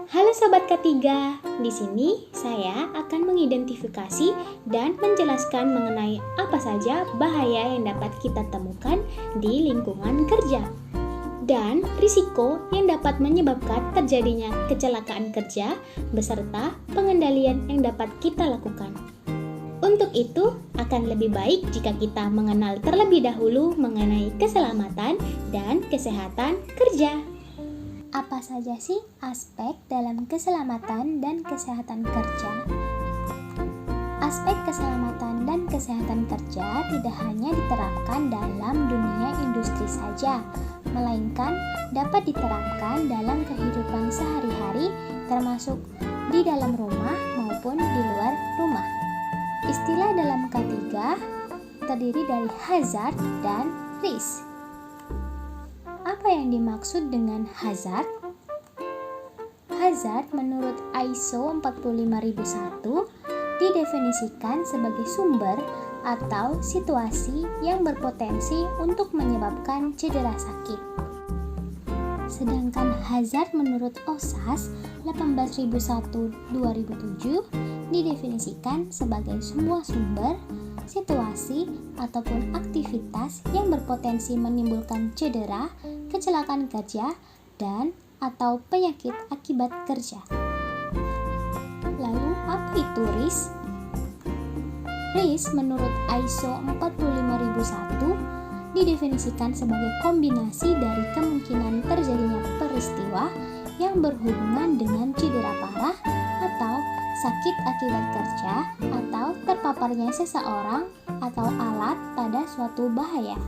Halo Sobat Ketiga, di sini saya akan mengidentifikasi dan menjelaskan mengenai apa saja bahaya yang dapat kita temukan di lingkungan kerja dan risiko yang dapat menyebabkan terjadinya kecelakaan kerja beserta pengendalian yang dapat kita lakukan. Untuk itu, akan lebih baik jika kita mengenal terlebih dahulu mengenai keselamatan dan kesehatan kerja. Apa saja sih aspek dalam keselamatan dan kesehatan kerja? Aspek keselamatan dan kesehatan kerja tidak hanya diterapkan dalam dunia industri saja, melainkan dapat diterapkan dalam kehidupan sehari-hari, termasuk di dalam rumah maupun di luar rumah. Istilah dalam K3 terdiri dari hazard dan risk. Apa yang dimaksud dengan hazard? Hazard menurut ISO 45001 didefinisikan sebagai sumber atau situasi yang berpotensi untuk menyebabkan cedera sakit. Sedangkan hazard menurut OSAS 18001/2007 didefinisikan sebagai semua sumber, situasi, ataupun aktivitas yang berpotensi menimbulkan cedera, kecelakaan kerja, dan atau penyakit akibat kerja. Lalu, apa itu risk? Risk menurut ISO 45001 didefinisikan sebagai kombinasi dari kemungkinan terjadinya peristiwa yang berhubungan dengan cedera parah atau sakit akibat kerja atau terpaparnya seseorang atau alat pada suatu bahaya.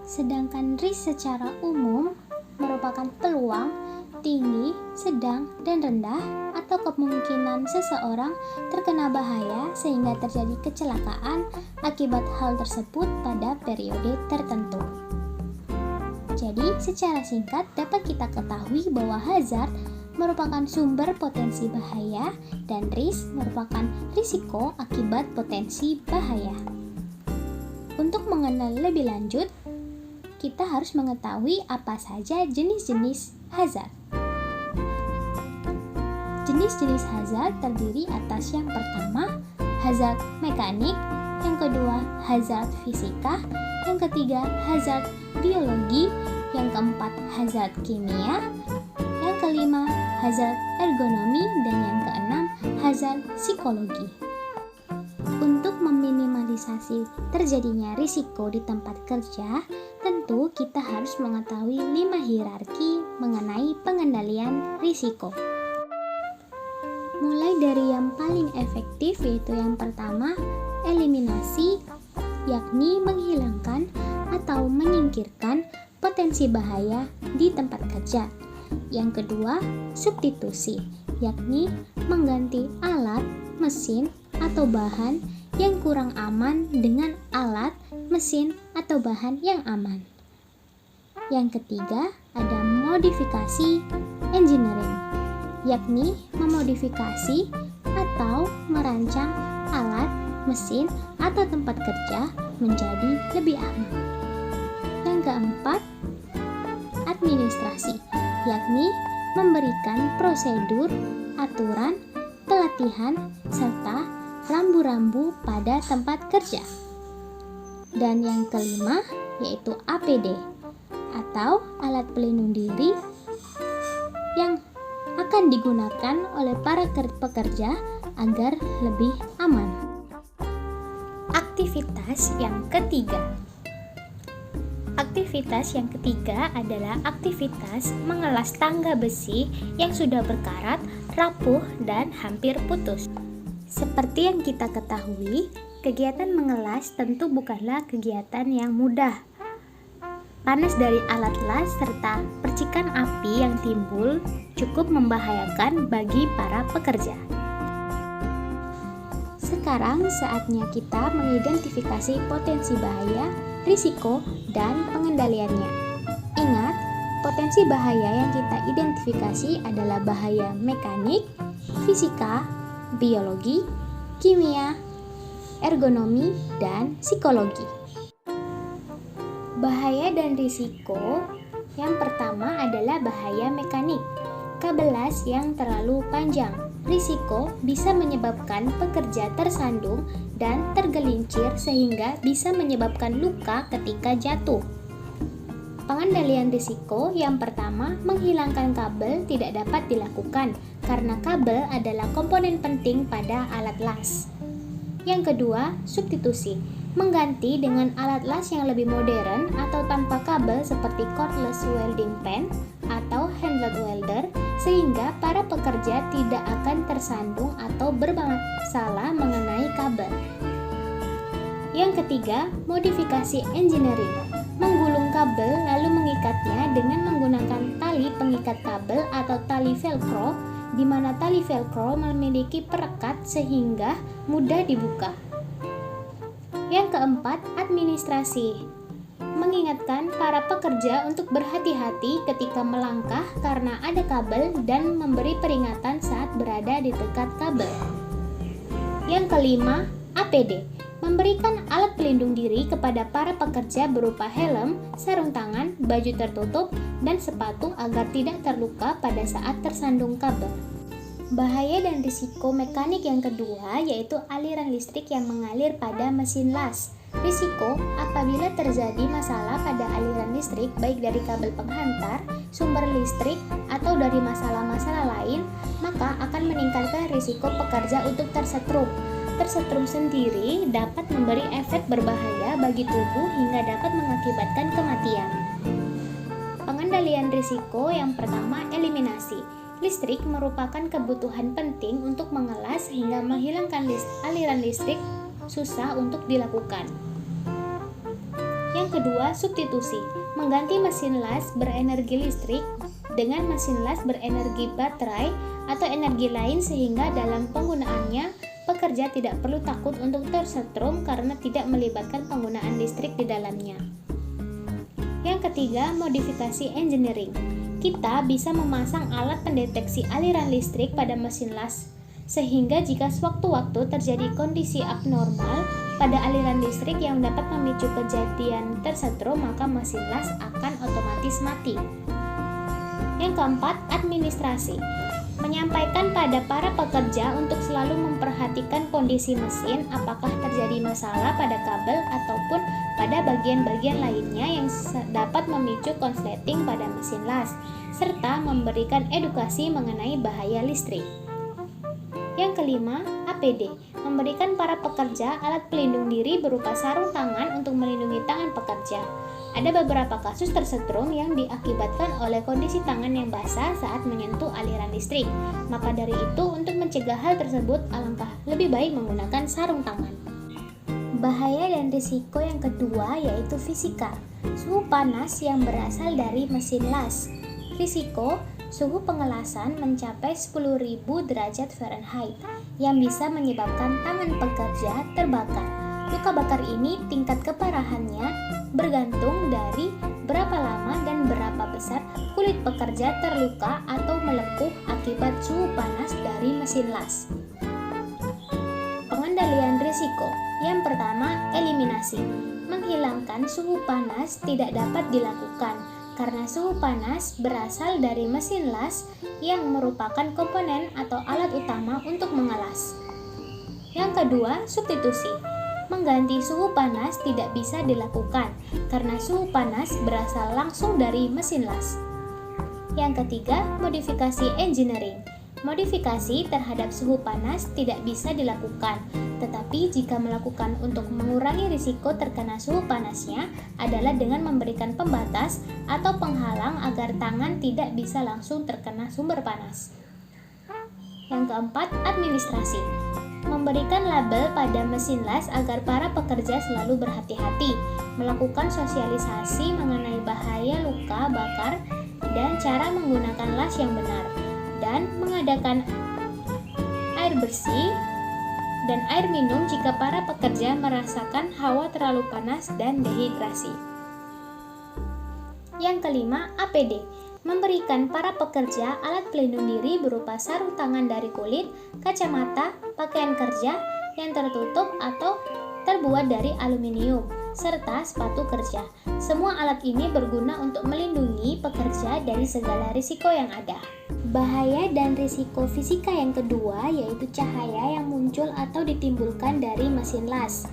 Sedangkan risk secara umum merupakan peluang tinggi, sedang, dan rendah atau kemungkinan seseorang terkena bahaya sehingga terjadi kecelakaan akibat hal tersebut pada periode tertentu. Jadi, secara singkat dapat kita ketahui bahwa hazard merupakan sumber potensi bahaya dan risk merupakan risiko akibat potensi bahaya. Untuk mengenal lebih lanjut, kita harus mengetahui apa saja jenis-jenis hazard. Jenis-jenis hazard terdiri atas yang pertama, hazard mekanik, yang kedua, hazard fisika, yang ketiga, hazard biologi, yang keempat, hazard kimia, yang kelima, hazard ergonomi, dan yang keenam, hazard psikologi. Untuk meminimalisasi terjadinya risiko di tempat kerja, tentu kita harus mengetahui 5 hierarki mengenai pengendalian risiko. Mulai dari yang paling efektif, yaitu yang pertama, eliminasi, yakni menghilangkan atau menyingkirkan potensi bahaya di tempat kerja. Yang kedua, substitusi, yakni mengganti alat, mesin, atau bahan yang kurang aman dengan alat, mesin, atau bahan yang aman. Yang ketiga, ada modifikasi engineering, yakni memodifikasi atau merancang alat, mesin, atau tempat kerja menjadi lebih aman. Yang keempat, administrasi, yakni memberikan prosedur, aturan, pelatihan, serta rambu-rambu pada tempat kerja. Dan yang kelima, yaitu APD, atau alat pelindung diri yang akan digunakan oleh para pekerja agar lebih aman. Aktivitas yang ketiga. Aktivitas yang ketiga adalah aktivitas mengelas tangga besi yang sudah berkarat, rapuh, dan hampir putus. Seperti yang kita ketahui, kegiatan mengelas tentu bukanlah kegiatan yang mudah. Panas dari alat las serta percikan api yang timbul cukup membahayakan bagi para pekerja. Sekarang saatnya kita mengidentifikasi potensi bahaya, risiko, dan pengendaliannya. Ingat, potensi bahaya yang kita identifikasi adalah bahaya mekanik, fisika, biologi, kimia, ergonomi, dan psikologi. Bahaya dan risiko yang pertama adalah bahaya mekanik. Kabel las yang terlalu panjang. Risiko bisa menyebabkan pekerja tersandung dan tergelincir sehingga bisa menyebabkan luka ketika jatuh. Pengendalian risiko yang pertama, menghilangkan kabel tidak dapat dilakukan karena kabel adalah komponen penting pada alat las. Yang kedua, substitusi. Mengganti dengan alat las yang lebih modern atau tanpa kabel seperti cordless welding pen atau handled welder sehingga para pekerja tidak akan tersandung atau bermasalah mengenai kabel. Yang ketiga, modifikasi engineering. Menggulung kabel lalu mengikatnya dengan menggunakan tali pengikat kabel atau tali velcro, di mana tali velcro memiliki perekat sehingga mudah dibuka. Yang keempat, administrasi. Mengingatkan para pekerja untuk berhati-hati ketika melangkah karena ada kabel dan memberi peringatan saat berada di dekat kabel. Yang kelima, APD. Memberikan alat pelindung diri kepada para pekerja berupa helm, sarung tangan, baju tertutup, dan sepatu agar tidak terluka pada saat tersandung kabel. Bahaya dan risiko mekanik yang kedua yaitu aliran listrik yang mengalir pada mesin las. Risiko apabila terjadi masalah pada aliran listrik baik dari kabel penghantar, sumber listrik, atau dari masalah-masalah lain, maka akan meningkatkan risiko pekerja untuk tersetrum. Tersetrum sendiri dapat memberi efek berbahaya bagi tubuh hingga dapat mengakibatkan kematian. Pengendalian risiko yang pertama, eliminasi. Listrik merupakan kebutuhan penting untuk mengelas sehingga menghilangkan aliran listrik susah untuk dilakukan. Yang kedua, substitusi. Mengganti mesin las berenergi listrik dengan mesin las berenergi baterai atau energi lain sehingga dalam penggunaannya pekerja tidak perlu takut untuk tersetrum karena tidak melibatkan penggunaan listrik di dalamnya. Yang ketiga, modifikasi engineering. Kita bisa memasang alat pendeteksi aliran listrik pada mesin las, sehingga jika sewaktu-waktu terjadi kondisi abnormal pada aliran listrik yang dapat memicu kejadian tersetrum, maka mesin las akan otomatis mati. Yang keempat, administrasi. Menyampaikan pada para pekerja untuk selalu memperhatikan kondisi mesin, apakah terjadi masalah pada kabel ataupun pada bagian-bagian lainnya yang dapat memicu konsleting pada mesin las, serta memberikan edukasi mengenai bahaya listrik. Yang kelima, APD. Memberikan para pekerja alat pelindung diri berupa sarung tangan untuk melindungi tangan pekerja. Ada beberapa kasus tersetrum yang diakibatkan oleh kondisi tangan yang basah saat menyentuh aliran listrik. Maka dari itu, untuk mencegah hal tersebut, alangkah lebih baik menggunakan sarung tangan. Bahaya dan risiko yang kedua yaitu fisika. Suhu panas yang berasal dari mesin las. Risiko, suhu pengelasan mencapai 10.000 derajat Fahrenheit yang bisa menyebabkan tangan pekerja terbakar. Luka bakar ini tingkat keparahannya bergantung dari berapa lama dan berapa besar kulit pekerja terluka atau melepuh akibat suhu panas dari mesin las. Pengendalian risiko. Yang pertama, eliminasi. Menghilangkan suhu panas tidak dapat dilakukan karena suhu panas berasal dari mesin las yang merupakan komponen atau alat utama untuk mengelas. Yang kedua, substitusi. Mengganti suhu panas tidak bisa dilakukan karena suhu panas berasal langsung dari mesin las. Yang ketiga, modifikasi engineering. Modifikasi terhadap suhu panas tidak bisa dilakukan, tetapi jika melakukan untuk mengurangi risiko terkena suhu panasnya adalah dengan memberikan pembatas atau penghalang agar tangan tidak bisa langsung terkena sumber panas. Yang keempat, administrasi. Memberikan label pada mesin las agar para pekerja selalu berhati-hati, melakukan sosialisasi mengenai bahaya luka bakar dan cara menggunakan las yang benar, dan mengadakan air bersih dan air minum jika para pekerja merasakan hawa terlalu panas dan dehidrasi. Yang kelima, APD. Memberikan para pekerja alat pelindung diri berupa sarung tangan dari kulit, kacamata, pakaian kerja yang tertutup atau terbuat dari aluminium, serta sepatu kerja. Semua alat ini berguna untuk melindungi pekerja dari segala risiko yang ada. Bahaya dan risiko fisika yang kedua yaitu cahaya yang muncul atau ditimbulkan dari mesin las.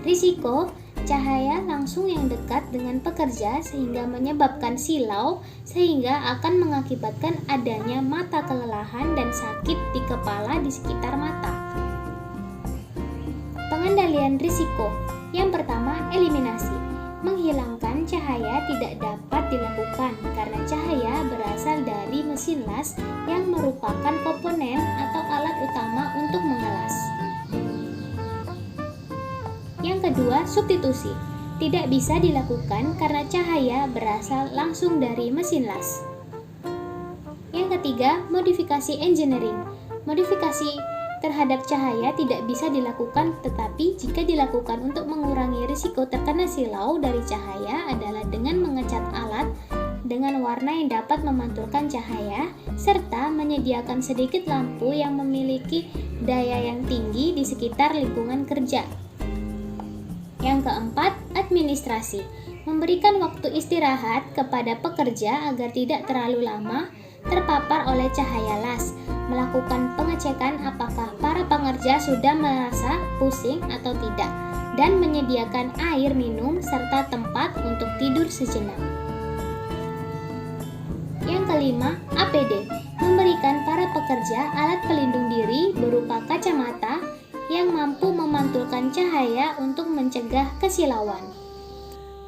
Risiko cahaya langsung yang dekat dengan pekerja sehingga menyebabkan silau sehingga akan mengakibatkan adanya mata kelelahan dan sakit di kepala di sekitar mata. Pengendalian risiko. Yang pertama, eliminasi. Menghilangkan cahaya tidak dapat dilakukan karena cahaya berasal dari mesin las yang merupakan komponen atau alat utama untuk mengelas. Yang kedua, substitusi. Tidak bisa dilakukan karena cahaya berasal langsung dari mesin las. Yang ketiga, modifikasi engineering. Modifikasi terhadap cahaya tidak bisa dilakukan, tetapi jika dilakukan untuk mengurangi risiko terkena silau dari cahaya adalah dengan mengecat alat dengan warna yang dapat memantulkan cahaya serta menyediakan sedikit lampu yang memiliki daya yang tinggi di sekitar lingkungan kerja. Yang keempat, administrasi. Memberikan waktu istirahat kepada pekerja agar tidak terlalu lama terpapar oleh cahaya las, melakukan pengecekan apakah para pekerja sudah merasa pusing atau tidak, dan menyediakan air minum serta tempat untuk tidur sejenak. Yang kelima, APD. Memberikan para pekerja alat pelindung diri berupa kacamata yang mampu memantulkan cahaya untuk mencegah kesilauan.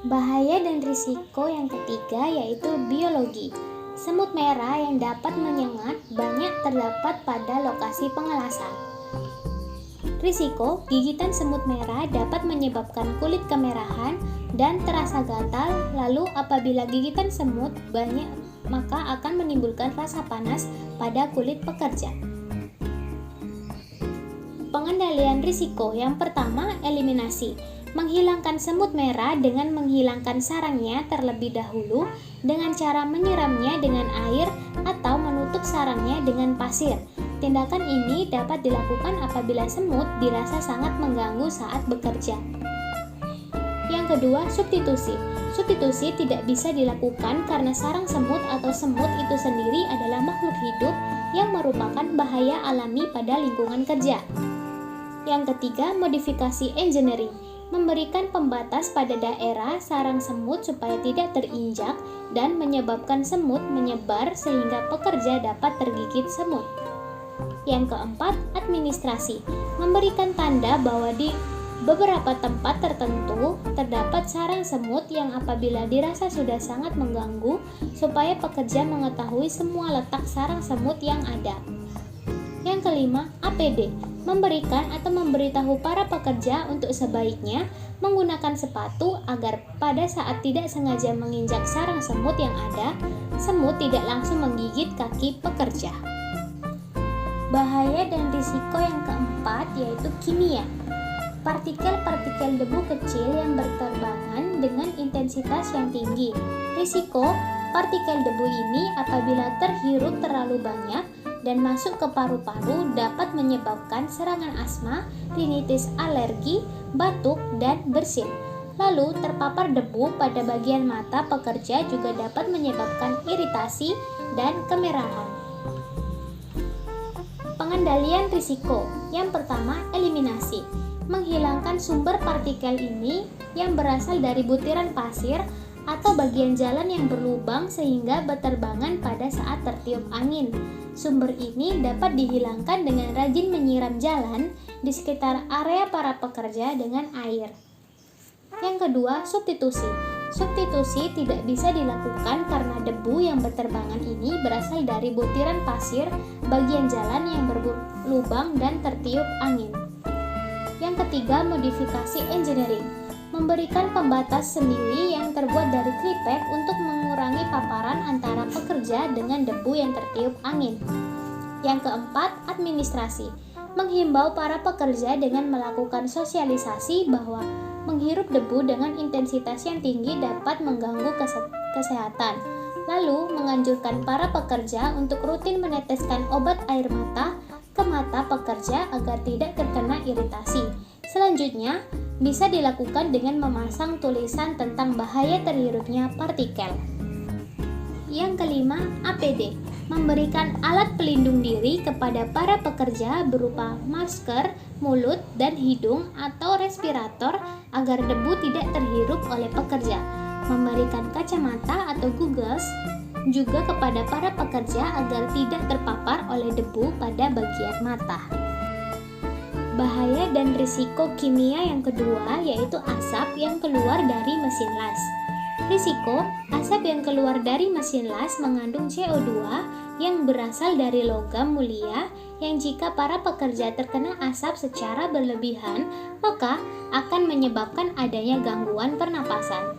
Bahaya dan risiko yang ketiga yaitu biologi. Semut merah yang dapat menyengat banyak terdapat pada lokasi pengelasan. Risiko, gigitan semut merah dapat menyebabkan kulit kemerahan dan terasa gatal, lalu apabila gigitan semut banyak maka akan menimbulkan rasa panas pada kulit pekerja. Pengendalian risiko yang pertama, eliminasi. Menghilangkan semut merah dengan menghilangkan sarangnya terlebih dahulu dengan cara menyiramnya dengan air atau menutup sarangnya dengan pasir. Tindakan ini dapat dilakukan apabila semut dirasa sangat mengganggu saat bekerja. Yang kedua, substitusi. Substitusi tidak bisa dilakukan karena sarang semut atau semut itu sendiri adalah makhluk hidup yang merupakan bahaya alami pada lingkungan kerja. Yang ketiga, modifikasi engineering. Memberikan pembatas pada daerah sarang semut supaya tidak terinjak dan menyebabkan semut menyebar sehingga pekerja dapat tergigit semut. Yang keempat, administrasi. Memberikan tanda bahwa di beberapa tempat tertentu terdapat sarang semut yang apabila dirasa sudah sangat mengganggu supaya pekerja mengetahui semua letak sarang semut yang ada. Yang kelima, APD. Memberikan atau memberitahu para pekerja untuk sebaiknya menggunakan sepatu agar pada saat tidak sengaja menginjak sarang semut yang ada, semut tidak langsung menggigit kaki pekerja. Bahaya dan risiko yang keempat yaitu kimia. Partikel-partikel debu kecil yang berterbangan dengan intensitas yang tinggi. Risiko, partikel debu ini apabila terhirup terlalu banyak dan masuk ke paru-paru dapat menyebabkan serangan asma, rinitis alergi, batuk, dan bersin. Lalu, terpapar debu pada bagian mata pekerja juga dapat menyebabkan iritasi dan kemerahan. Pengendalian risiko. Yang pertama, eliminasi. Menghilangkan sumber partikel ini yang berasal dari butiran pasir atau bagian jalan yang berlubang sehingga berterbangan pada saat tertiup angin. Sumber ini dapat dihilangkan dengan rajin menyiram jalan di sekitar area para pekerja dengan air. Yang kedua, substitusi. Substitusi tidak bisa dilakukan karena debu yang berterbangan ini berasal dari butiran pasir, bagian jalan yang berlubang dan tertiup angin. Yang ketiga, modifikasi engineering. Memberikan pembatas sendiri yang terbuat dari tripek untuk mengurangi paparan antara pekerja dengan debu yang tertiup angin. Yang keempat, administrasi. Menghimbau para pekerja dengan melakukan sosialisasi bahwa menghirup debu dengan intensitas yang tinggi dapat mengganggu kesehatan. Lalu, menganjurkan para pekerja untuk rutin meneteskan obat air mata ke mata pekerja agar tidak terkena iritasi. Selanjutnya, bisa dilakukan dengan memasang tulisan tentang bahaya terhirupnya partikel. Yang kelima, APD, memberikan alat pelindung diri kepada para pekerja berupa masker, mulut, dan hidung atau respirator agar debu tidak terhirup oleh pekerja. Memberikan kacamata atau goggles juga kepada para pekerja agar tidak terpapar oleh debu pada bagian mata. Bahaya dan risiko kimia yang kedua yaitu asap yang keluar dari mesin las. Risiko, asap yang keluar dari mesin las mengandung CO2 yang berasal dari logam mulia yang jika para pekerja terkena asap secara berlebihan, maka akan menyebabkan adanya gangguan pernapasan.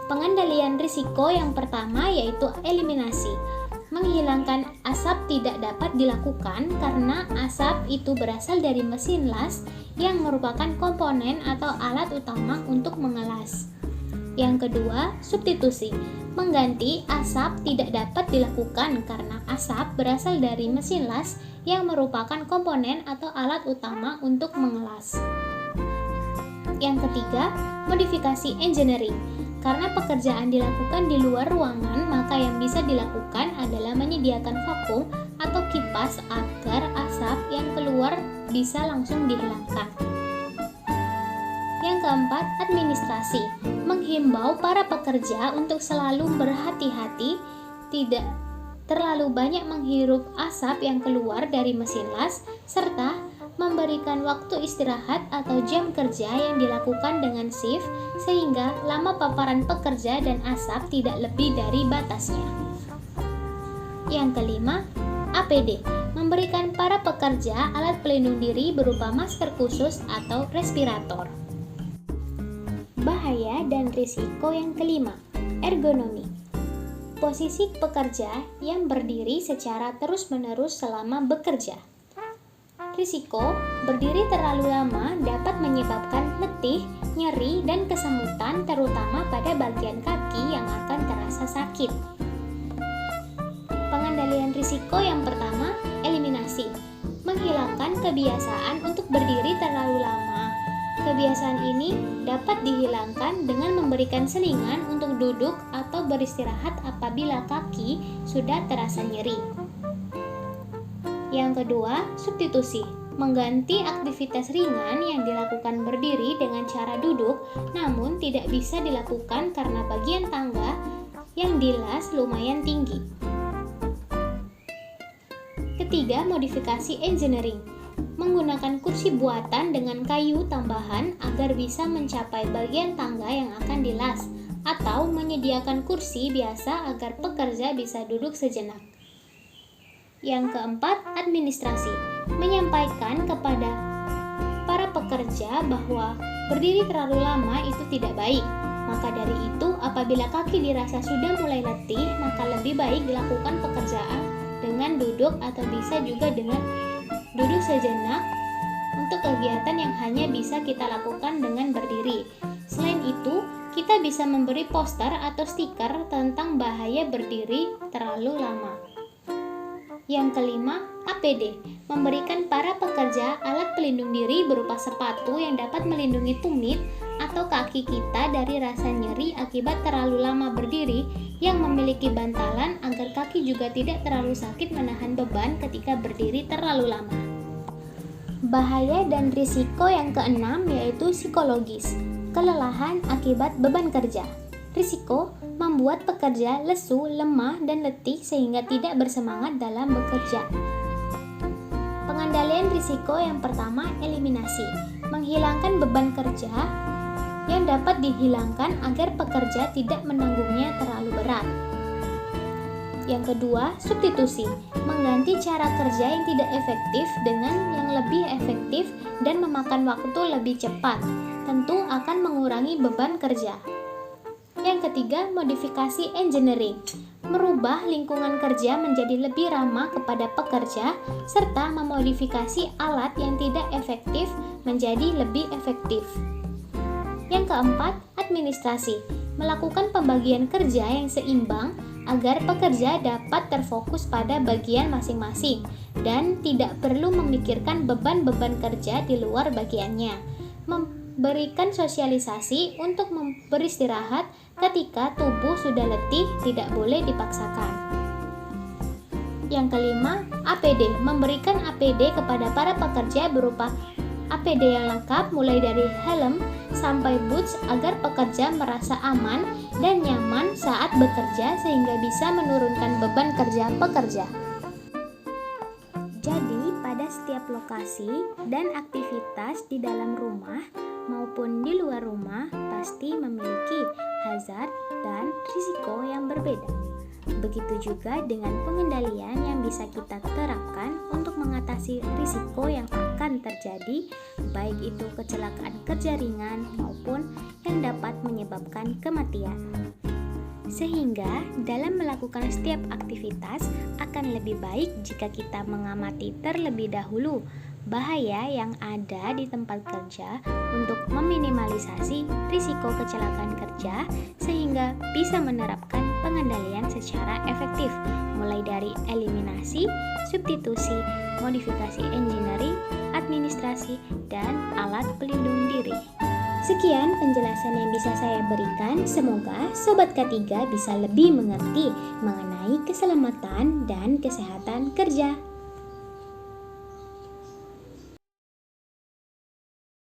Pengendalian risiko yang pertama yaitu eliminasi. Menghilangkan asap tidak dapat dilakukan karena asap itu berasal dari mesin las yang merupakan komponen atau alat utama untuk mengelas. Yang kedua, substitusi. Mengganti asap tidak dapat dilakukan karena asap berasal dari mesin las yang merupakan komponen atau alat utama untuk mengelas. Yang ketiga, modifikasi engineering. Karena pekerjaan dilakukan di luar ruangan, maka yang bisa dilakukan adalah menyediakan vakum atau kipas agar asap yang keluar bisa langsung dihilangkan. Yang keempat, administrasi. Menghimbau para pekerja untuk selalu berhati-hati, tidak terlalu banyak menghirup asap yang keluar dari mesin las, serta memberikan waktu istirahat atau jam kerja yang dilakukan dengan shift sehingga lama paparan pekerja dan asap tidak lebih dari batasnya. Yang kelima, APD, memberikan para pekerja alat pelindung diri berupa masker khusus atau respirator. Bahaya dan risiko yang kelima, ergonomi. Posisi pekerja yang berdiri secara terus-menerus selama bekerja. Risiko, berdiri terlalu lama dapat menyebabkan letih, nyeri, dan kesemutan terutama pada bagian kaki yang akan terasa sakit. Pengendalian risiko yang pertama, eliminasi. Menghilangkan kebiasaan untuk berdiri terlalu lama. Kebiasaan ini dapat dihilangkan dengan memberikan selingan untuk duduk atau beristirahat apabila kaki sudah terasa nyeri. Yang kedua, substitusi. Mengganti aktivitas ringan yang dilakukan berdiri dengan cara duduk, namun tidak bisa dilakukan karena bagian tangga yang dilas lumayan tinggi. Ketiga, modifikasi engineering. Menggunakan kursi buatan dengan kayu tambahan agar bisa mencapai bagian tangga yang akan dilas, atau menyediakan kursi biasa agar pekerja bisa duduk sejenak. Yang keempat, administrasi. Menyampaikan kepada para pekerja bahwa berdiri terlalu lama itu tidak baik. Maka dari itu, apabila kaki dirasa sudah mulai letih, maka lebih baik dilakukan pekerjaan dengan duduk atau bisa juga dengan duduk sejenak untuk kegiatan yang hanya bisa kita lakukan dengan berdiri. Selain itu, kita bisa memberi poster atau stiker tentang bahaya berdiri terlalu lama. Yang kelima, APD, memberikan para pekerja alat pelindung diri berupa sepatu yang dapat melindungi tumit atau kaki kita dari rasa nyeri akibat terlalu lama berdiri yang memiliki bantalan agar kaki juga tidak terlalu sakit menahan beban ketika berdiri terlalu lama. Bahaya dan risiko yang keenam yaitu psikologis, kelelahan akibat beban kerja. Risiko, membuat pekerja lesu, lemah, dan letih sehingga tidak bersemangat dalam bekerja. Pengendalian risiko yang pertama, eliminasi. Menghilangkan beban kerja yang dapat dihilangkan agar pekerja tidak menanggungnya terlalu berat. Yang kedua, substitusi. Mengganti cara kerja yang tidak efektif dengan yang lebih efektif dan memakan waktu lebih cepat. Tentu akan mengurangi beban kerja. Yang ketiga, modifikasi engineering. Merubah lingkungan kerja menjadi lebih ramah kepada pekerja, serta memodifikasi alat yang tidak efektif menjadi lebih efektif. Yang keempat, administrasi. Melakukan pembagian kerja yang seimbang agar pekerja dapat terfokus pada bagian masing-masing dan tidak perlu memikirkan beban-beban kerja di luar bagiannya. memberikan sosialisasi untuk beristirahat ketika tubuh sudah letih, tidak boleh dipaksakan. Yang kelima, APD. Memberikan APD kepada para pekerja berupa APD yang lengkap mulai dari helm sampai boots agar pekerja merasa aman dan nyaman saat bekerja sehingga bisa menurunkan beban kerja pekerja. Jadi, pada setiap lokasi dan aktivitas di dalam rumah maupun di luar rumah pasti memiliki hazard dan risiko yang berbeda. Begitu juga dengan pengendalian yang bisa kita terapkan untuk mengatasi risiko yang akan terjadi, baik itu kecelakaan kerja ringan maupun yang dapat menyebabkan kematian. Sehingga dalam melakukan setiap aktivitas akan lebih baik jika kita mengamati terlebih dahulu bahaya yang ada di tempat kerja untuk meminimalisasi risiko kecelakaan kerja sehingga bisa menerapkan pengendalian secara efektif mulai dari eliminasi, substitusi, modifikasi engineering, administrasi, dan alat pelindung diri. Sekian penjelasan yang bisa saya berikan. Semoga Sobat K3 bisa lebih mengerti mengenai keselamatan dan kesehatan kerja.